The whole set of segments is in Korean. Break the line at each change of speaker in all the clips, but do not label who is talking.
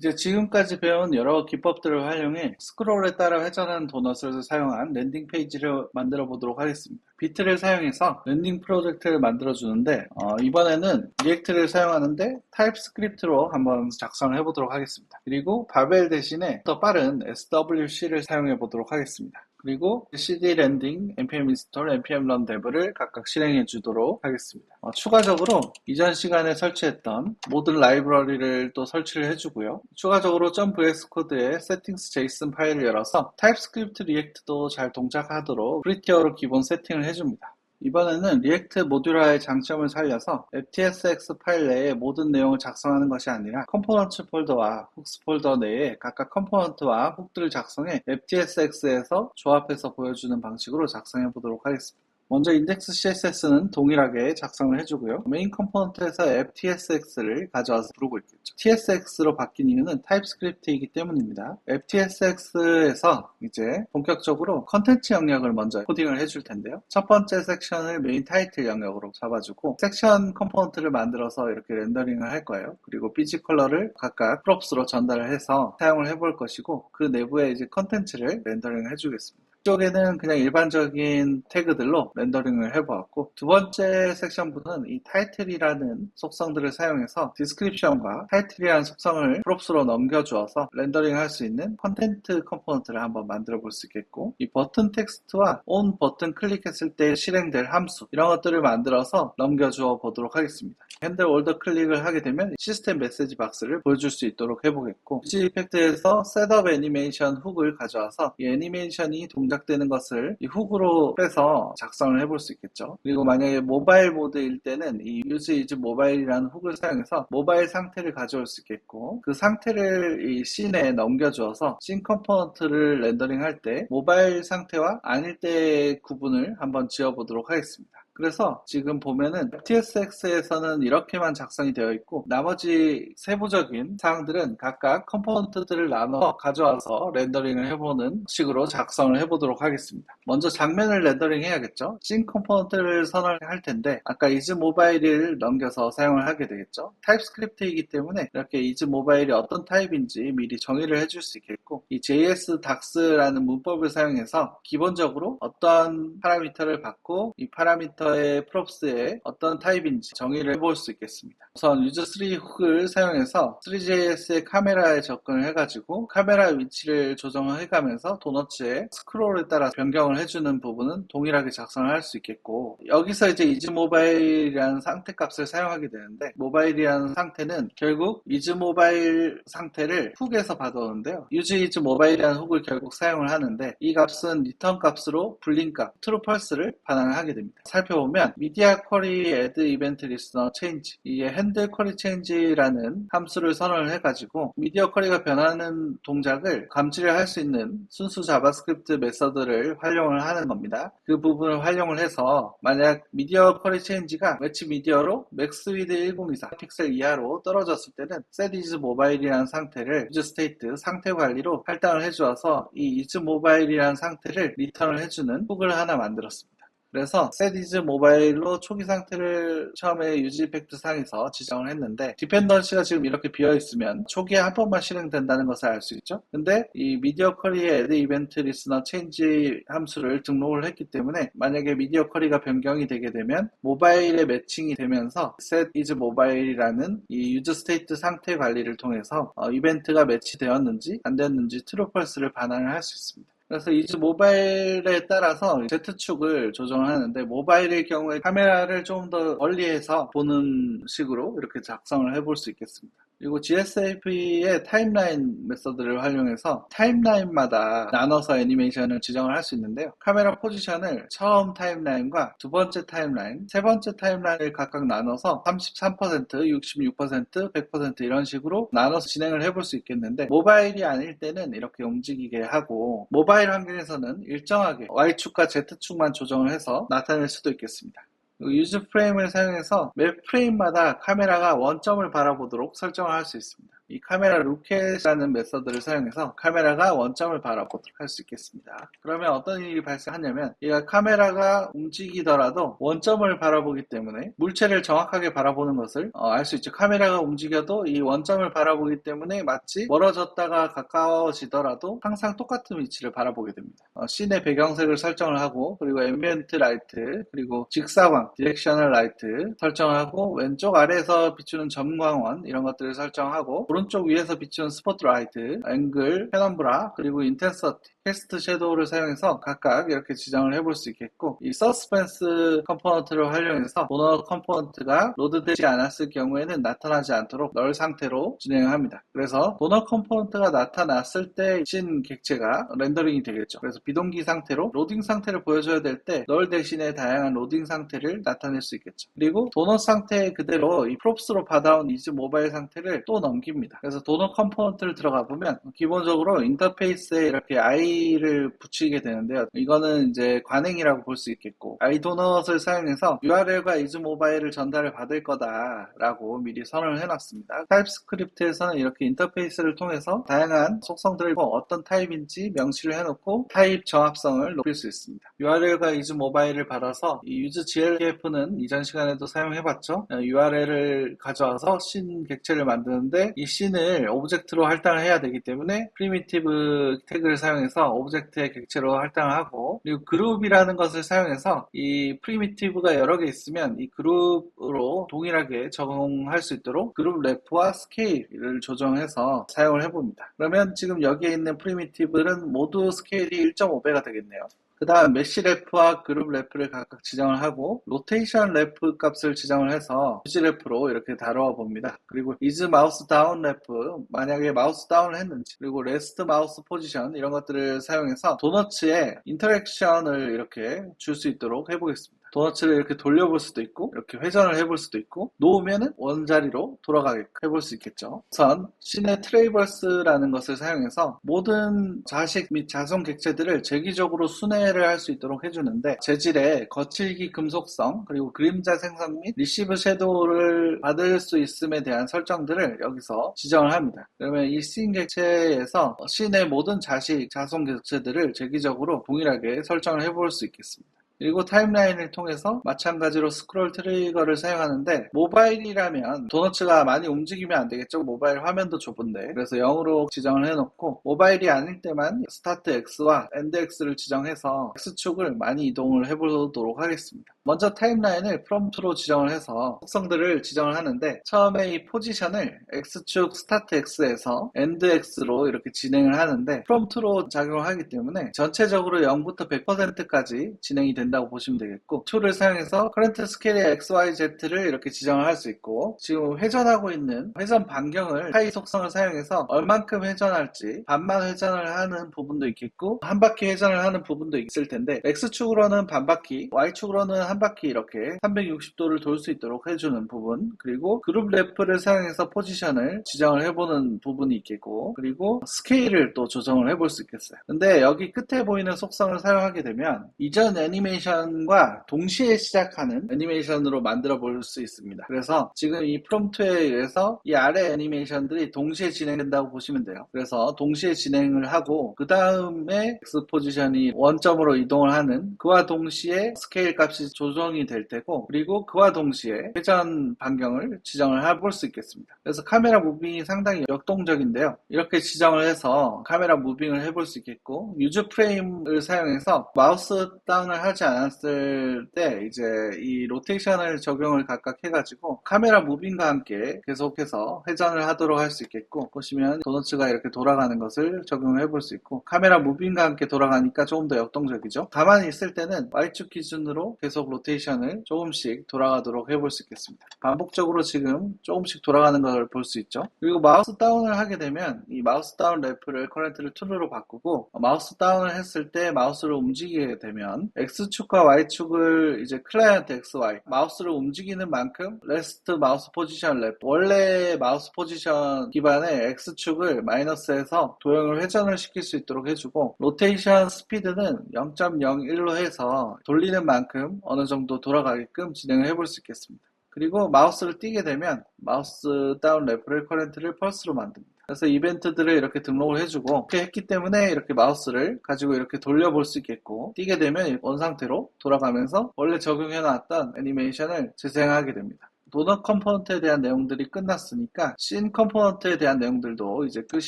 이제 지금까지 배운 여러 기법들을 활용해 스크롤에 따라 회전하는 도넛을 사용한 랜딩 페이지를 만들어 보도록 하겠습니다. 비트를 사용해서 랜딩 프로젝트를 만들어 주는데 이번에는 리액트를 사용하는데 타입스크립트로 한번 작성을 해 보도록 하겠습니다. 그리고 바벨 대신에 더 빠른 SWC를 사용해 보도록 하겠습니다. 그리고 cd 랜딩, npm install, npm run dev를 각각 실행해 주도록 하겠습니다. 추가적으로 이전 시간에 설치했던 모든 라이브러리를 또 설치를 해주고요. 추가적으로 .vs 코드에 settings json 파일을 열어서 타입스크립트 리액트도 잘 동작하도록 프리티어로 기본 세팅을 해줍니다. 이번에는 리액트 모듈화의 장점을 살려서 ftxx 파일 내에 모든 내용을 작성하는 것이 아니라 컴포넌트 폴더와 훅스 폴더 내에 각각 컴포넌트와 훅들을 작성해 ftxx에서 조합해서 보여주는 방식으로 작성해 보도록 하겠습니다. 먼저 index CSS는 동일하게 작성을 해주고요. 메인 컴포넌트에서 FTSX를 가져와서 부르고 있겠죠. TSX로 바뀐 이유는 타입스크립트이기 때문입니다. FTSX에서 이제 본격적으로 컨텐츠 영역을 먼저 코딩을 해줄 텐데요. 첫 번째 섹션을 메인 타이틀 영역으로 잡아주고 섹션 컴포넌트를 만들어서 이렇게 렌더링을 할 거예요. 그리고 BG 컬러를 각각 프롭스로 전달을 해서 사용을 해볼 것이고 그 내부에 이제 컨텐츠를 렌더링을 해주겠습니다. 이쪽에는 그냥 일반적인 태그들로 렌더링을 해보았고 두 번째 섹션부는 이 타이틀이라는 속성들을 사용해서 디스크립션과 타이틀이라는 속성을 프롭스로 넘겨주어서 렌더링 할 수 있는 컨텐트 컴포넌트를 한번 만들어 볼 수 있겠고 이 버튼 텍스트와 온 버튼 클릭했을 때 실행될 함수 이런 것들을 만들어서 넘겨주어 보도록 하겠습니다. 핸들 올더 클릭을 하게 되면 시스템 메시지 박스를 보여줄 수 있도록 해보겠고 뮤직 이펙트에서 셋업 애니메이션 훅을 가져와서 이 애니메이션이 동작되는 것을 이 훅으로 빼서 작성을 해볼 수 있겠죠. 그리고 만약에 모바일 모드일 때는 이 use is mobile이라는 훅을 사용해서 모바일 상태를 가져올 수 있겠고 그 상태를 이 씬에 넘겨주어서 씬 컴포넌트를 렌더링 할 때 모바일 상태와 아닐 때의 구분을 한번 지어보도록 하겠습니다. 그래서 지금 보면은 FTSX에서는 이렇게만 작성이 되어 있고 나머지 세부적인 사항들은 각각 컴포넌트들을 나눠 가져와서 렌더링을 해보는 식으로 작성을 해보도록 하겠습니다. 먼저 장면을 렌더링 해야겠죠. 씬 컴포넌트를 선언할 텐데 아까 isMobile을 넘겨서 사용을 하게 되겠죠. 타입스크립트이기 때문에 이렇게 isMobile이 어떤 타입인지 미리 정의를 해줄 수 있겠고 이 JSDocs라는 문법을 사용해서 기본적으로 어떤 파라미터를 받고 이 파라미터의 props에 어떤 타입인지 정의를 해볼 수 있겠습니다. 우선 use3 훅을 사용해서 3JS의 카메라에 접근을 해가지고 카메라 위치를 조정을 해가면서 도너츠의 스크롤에 따라 변경을 해주는 부분은 동일하게 작성을 할 수 있겠고 여기서 이제 isMobile이라는 상태 값을 사용하게 되는데 모바일이라는 상태는 결국 isMobile 상태를 훅에서 받아오는데요. use isMobile이라는 훅을 결국 사용을 하는데 이 값은 리턴 값으로 불린 값 true pulse를 반환을 하게 됩니다. 살펴보면 media query add event listener change 이게 handle query change라는 함수를 선언을 해가지고 미디어 쿼리가 변하는 동작을 감지를 할 수 있는 순수 자바스크립트 메서드를 활용을 하는 겁니다. 그 부분을 활용을 해서 만약 미디어 쿼리 체인지가 매치 미디어로 맥스 위드 1024 픽셀 이하로 떨어졌을 때는 set is mobile이라는 상태를 use state 상태 관리로 할당을 해주어서 이 is mobile이라는 상태를 리턴을 해주는 훅을 하나 만들었습니다. 그래서 set is mobile로 초기 상태를 처음에 use 이펙트 상에서 지정을 했는데 디펜던시가 지금 이렇게 비어있으면 초기에 한 번만 실행된다는 것을 알 수 있죠. 근데 이 미디어 쿼리에 add event listener change 함수를 등록을 했기 때문에 만약에 미디어 쿼리가 변경이 되게 되면 모바일에 매칭이 되면서 set is mobile이라는 이 use state 상태 관리를 통해서 이벤트가 매치되었는지 안 되었는지 true false를 반환을 할 수 있습니다. 그래서 이즈 모바일에 따라서 Z축을 조정을 하는데 모바일의 경우에 카메라를 좀 더 멀리해서 보는 식으로 이렇게 작성을 해볼 수 있겠습니다. 그리고 GSAP의 타임라인 메서드를 활용해서 타임라인마다 나눠서 애니메이션을 지정을 할 수 있는데요. 카메라 포지션을 처음 타임라인과 두 번째 타임라인, 세 번째 타임라인을 각각 나눠서 33%, 66%, 100% 이런 식으로 나눠서 진행을 해볼 수 있겠는데 모바일이 아닐 때는 이렇게 움직이게 하고 모바일 환경에서는 일정하게 Y축과 Z축만 조정을 해서 나타낼 수도 있겠습니다. 유즈 프레임을 사용해서 매 프레임마다 카메라가 원점을 바라보도록 설정을 할 수 있습니다. 이 카메라 루켓이라는 메서드를 사용해서 카메라가 원점을 바라보도록 할 수 있겠습니다. 그러면 어떤 일이 발생하냐면 얘가 카메라가 움직이더라도 원점을 바라보기 때문에 물체를 정확하게 바라보는 것을 알 수 있죠. 카메라가 움직여도 이 원점을 바라보기 때문에 마치 멀어졌다가 가까워지더라도 항상 똑같은 위치를 바라보게 됩니다. 씬의 배경색을 설정을 하고 그리고 앰비언트 라이트 그리고 직사광, 디렉셔널 라이트 설정하고 왼쪽 아래에서 비추는 점광원 이런 것들을 설정하고 오른쪽 위에서 비추는 스포트라이트, 앵글, 페넘브라 그리고 인텐서티 캐스트 섀도우를 사용해서 각각 이렇게 지정을 해볼 수 있겠고 이 서스펜스 컴포넌트를 활용해서 도넛 컴포넌트가 로드되지 않았을 경우에는 나타나지 않도록 널 상태로 진행을 합니다. 그래서 도넛 컴포넌트가 나타났을 때 씬 객체가 렌더링이 되겠죠. 그래서 비동기 상태로 로딩 상태를 보여줘야 될 때 널 대신에 다양한 로딩 상태를 나타낼 수 있겠죠. 그리고 도넛 상태 그대로 이 프롭스로 받아온 이즈 모바일 상태를 또 넘깁니다. 그래서 도넛 컴포넌트를 들어가 보면 기본적으로 인터페이스에 이렇게 i를 붙이게 되는데요. 이거는 이제 관행이라고 볼 수 있겠고 i도넛을 사용해서 URL과 이즈 모바일을 전달을 받을 거다라고 미리 선언을 해놨습니다. 타입스크립트에서는 이렇게 인터페이스를 통해서 다양한 속성들을 어떤 타입인지 명시를 해놓고 타입 정합성을 높일 수 있습니다. URL과 이즈 모바일을 받아서 이 use glkf는 이전 시간에도 사용해봤죠. URL을 가져와서 씬 객체를 만드는데 이 씬을 오브젝트로 할당을 해야 되기 때문에 프리미티브 태그를 사용해서 오브젝트의 객체로 할당을 하고 그리고 그룹이라는 것을 사용해서 이 프리미티브가 여러 개 있으면 이 그룹으로 동일하게 적용할 수 있도록 그룹 래프와 스케일을 조정해서 사용을 해봅니다. 그러면 지금 여기에 있는 프리미티브는 모두 스케일이 1.5배가 되겠네요. 그 다음 메쉬 래프와 그룹 래프를 각각 지정을 하고 로테이션 래프 값을 지정을 해서 유지 래프로 이렇게 다루어 봅니다. 그리고 is 마우스 다운 래프 만약에 마우스 다운을 했는지 그리고 레스트 마우스 포지션 이런 것들을 사용해서 도너츠에 인터랙션을 이렇게 줄 수 있도록 해보겠습니다. 도너츠를 이렇게 돌려볼 수도 있고 이렇게 회전을 해볼 수도 있고 놓으면은 원자리로 돌아가게 해볼 수 있겠죠. 우선 씬의 트레이버스라는 것을 사용해서 모든 자식 및 자손 객체들을 재기적으로 순회를 할 수 있도록 해주는데 재질의 거칠기 금속성 그리고 그림자 생성 및 리시브 섀도우를 받을 수 있음에 대한 설정들을 여기서 지정을 합니다. 그러면 이 씬 객체에서 씬의 모든 자식 자손 객체들을 재기적으로 동일하게 설정을 해볼 수 있겠습니다. 그리고 타임라인을 통해서 마찬가지로 스크롤 트리거를 사용하는데 모바일이라면 도너츠가 많이 움직이면 안 되겠죠. 모바일 화면도 좁은데 그래서 0으로 지정을 해놓고 모바일이 아닐 때만 스타트 X와 엔드 X를 지정해서 X축을 많이 이동을 해보도록 하겠습니다. 먼저 타임라인을 프롬프트로 지정을 해서 속성들을 지정을 하는데 처음에 이 포지션을 X축 스타트 X에서 엔드 X로 이렇게 진행을 하는데 프롬프트로 작용을 하기 때문에 전체적으로 0부터 100%까지 진행이 된다고 보시면 되겠고 툴을 사용해서 커런트 스케일의 XYZ를 이렇게 지정을 할 수 있고 지금 회전하고 있는 회전 반경을 파이 속성을 사용해서 얼만큼 회전할지 반만 회전을 하는 부분도 있겠고 한 바퀴 회전을 하는 부분도 있을 텐데 X축으로는 반 바퀴 Y축으로는 한 바퀴 이렇게 360도를 돌 수 있도록 해주는 부분 그리고 그룹 래프를 사용해서 포지션을 지정을 해보는 부분이 있겠고 그리고 스케일을 또 조정을 해볼 수 있겠어요. 근데 여기 끝에 보이는 속성을 사용하게 되면 이전 애니메이션과 동시에 시작하는 애니메이션으로 만들어 볼 수 있습니다. 그래서 지금 이 프롬프트에 의해서 이 아래 애니메이션들이 동시에 진행된다고 보시면 돼요. 그래서 동시에 진행을 하고 그 다음에 X 포지션이 원점으로 이동을 하는 그와 동시에 스케일 값이 조정이 될 테고 그리고 그와 동시에 회전 반경을 지정을 해볼 수 있겠습니다. 그래서 카메라 무빙이 상당히 역동적인데요. 이렇게 지정을 해서 카메라 무빙을 해볼 수 있겠고 유즈 프레임을 사용해서 마우스 다운을 하지 않았을 때 이제 이 로테이션을 적용을 각각 해가지고 카메라 무빙과 함께 계속해서 회전을 하도록 할 수 있겠고 보시면 도너츠가 이렇게 돌아가는 것을 적용해 볼 수 있고 카메라 무빙과 함께 돌아가니까 조금 더 역동적이죠. 가만히 있을 때는 Y축 기준으로 계속 로테이션을 조금씩 돌아가도록 해볼 수 있겠습니다. 반복적으로 지금 조금씩 돌아가는 걸 볼 수 있죠. 그리고 마우스 다운을 하게 되면 이 마우스 다운 래프를 커런트를 true로 바꾸고 마우스 다운을 했을 때 마우스를 움직이게 되면 X축과 Y축을 이제 클라이언트 XY 마우스를 움직이는 만큼 레스트 마우스 포지션 랩 원래 마우스 포지션 기반의 X축을 마이너스해서 도형을 회전을 시킬 수 있도록 해주고 로테이션 스피드는 0.01로 해서 돌리는 만큼 어느 정도 돌아가게끔 진행을 해볼 수 있겠습니다. 그리고 마우스를 띄게 되면 마우스 다운 레퍼럴 커런트를 펄스로 만듭니다. 그래서 이벤트들을 이렇게 등록을 해주고 이렇게 했기 때문에 이렇게 마우스를 가지고 이렇게 돌려볼 수 있겠고 띄게 되면 원상태로 돌아가면서 원래 적용해놨던 애니메이션을 재생하게 됩니다. 도넛 컴포넌트에 대한 내용들이 끝났으니까 씬 컴포넌트에 대한 내용들도 이제 끝이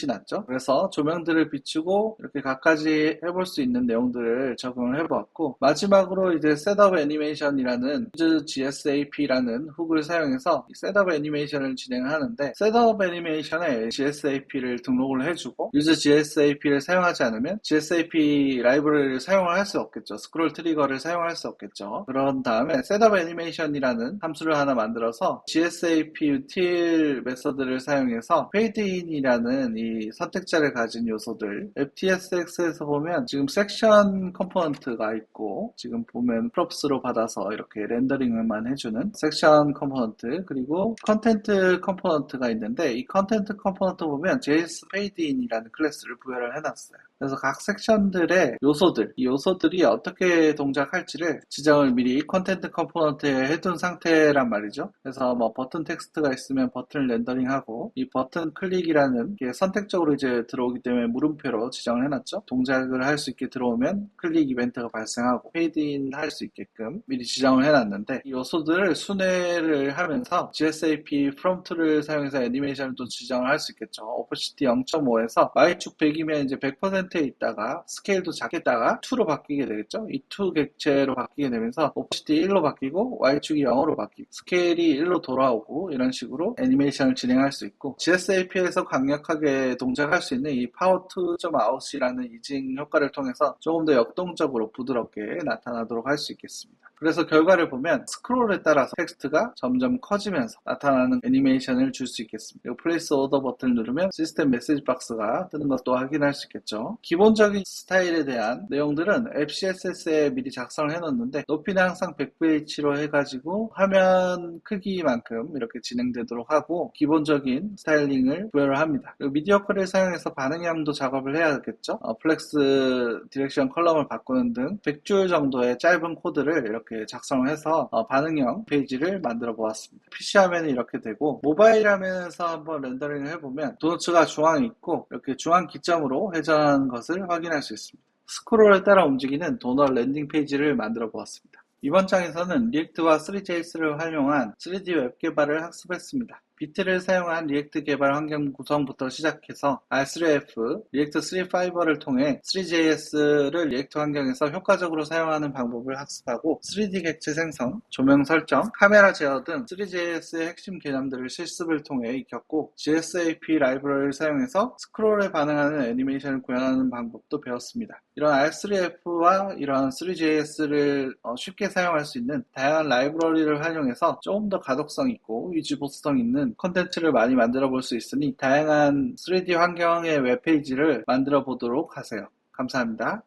났죠. 그래서 조명들을 비추고 이렇게 각가지 해볼 수 있는 내용들을 적용을 해보았고 마지막으로 이제 셋업 애니메이션이라는 use GSAP라는 훅을 사용해서 셋업 애니메이션을 진행하는데 셋업 애니메이션에 GSAP를 등록을 해주고 use GSAP를 사용하지 않으면 GSAP 라이브러리를 사용을 할 수 없겠죠. 스크롤 트리거를 사용할 수 없겠죠. 그런 다음에 셋업 애니메이션이라는 함수를 하나 만들어서 GSAP util 메서드를 사용해서 fade-in이라는 이 선택자를 가진 요소들 FTSX에서 보면 지금 섹션 컴포넌트가 있고 지금 보면 props로 받아서 이렇게 렌더링을만 해주는 섹션 컴포넌트 그리고 컨텐트 컴포넌트가 있는데 이 컨텐트 컴포넌트 보면 JS fade-in이라는 클래스를 부여를 해놨어요. 그래서 각 섹션들의 요소들, 이 요소들이 어떻게 동작할지를 지정을 미리 컨텐트 컴포넌트에 해둔 상태란 말이죠. 그래서 뭐 버튼 텍스트가 있으면 버튼을 렌더링하고 이 버튼 클릭이라는 게 선택적으로 이제 들어오기 때문에 물음표로 지정을 해놨죠. 동작을 할 수 있게 들어오면 클릭 이벤트가 발생하고 페이드인 할 수 있게끔 미리 지정을 해놨는데 이 요소들을 순회를 하면서 GSAP from to를 사용해서 애니메이션을 또 지정을 할 수 있겠죠. 오퍼시티 0.5에서 Y축 100이면 이제 100%에 있다가 스케일도 작겠다가 2로 바뀌게 되겠죠. 이 2 객체로 바뀌게 되면서 오퍼시티 1로 바뀌고 Y축이 0으로 바뀌고 스케일이 1로 돌아오고 이런 식으로 애니메이션을 진행할 수 있고 GSAP에서 강력하게 동작할 수 있는 이 Power 2.out이라는 이징 효과를 통해서 조금 더 역동적으로 부드럽게 나타나도록 할 수 있겠습니다. 그래서 결과를 보면 스크롤에 따라서 텍스트가 점점 커지면서 나타나는 애니메이션을 줄 수 있겠습니다. 그리고 플레이스 오더 버튼을 누르면 시스템 메시지 박스가 뜨는 것도 확인할 수 있겠죠. 기본적인 스타일에 대한 내용들은 앱 CSS에 미리 작성을 해놓는데 높이는 항상 100VH로 해가지고 화면 크기만큼 이렇게 진행되도록 하고 기본적인 스타일링을 부여를 합니다. 그리고 미디어 컬을 사용해서 반응형도 작업을 해야겠죠. 플렉스 디렉션 컬럼을 바꾸는 등 100줄 정도의 짧은 코드를 이렇게 작성을 해서 반응형 페이지를 만들어 보았습니다. PC 화면이 이렇게 되고 모바일 화면에서 한번 렌더링을 해보면 도너츠가 중앙에 있고 이렇게 중앙 기점으로 회전하는 것을 확인할 수 있습니다. 스크롤에 따라 움직이는 도넛 랜딩 페이지를 만들어 보았습니다. 이번 장에서는 리액트와 3JS를 활용한 3D 웹 개발을 학습했습니다. 비트를 사용한 리액트 개발 환경 구성부터 시작해서 R3F, 리액트 3파이버를 통해 3JS를 리액트 환경에서 효과적으로 사용하는 방법을 학습하고 3D 객체 생성, 조명 설정, 카메라 제어 등 3JS의 핵심 개념들을 실습을 통해 익혔고 GSAP 라이브러리를 사용해서 스크롤에 반응하는 애니메이션을 구현하는 방법도 배웠습니다. 이런 R3F와 이런 3JS를 쉽게 사용할 수 있는 다양한 라이브러리를 활용해서 조금 더 가독성 있고 유지 보수성 있는 콘텐츠를 많이 만들어 볼 수 있으니 다양한 3D 환경의 웹페이지를 만들어 보도록 하세요. 감사합니다.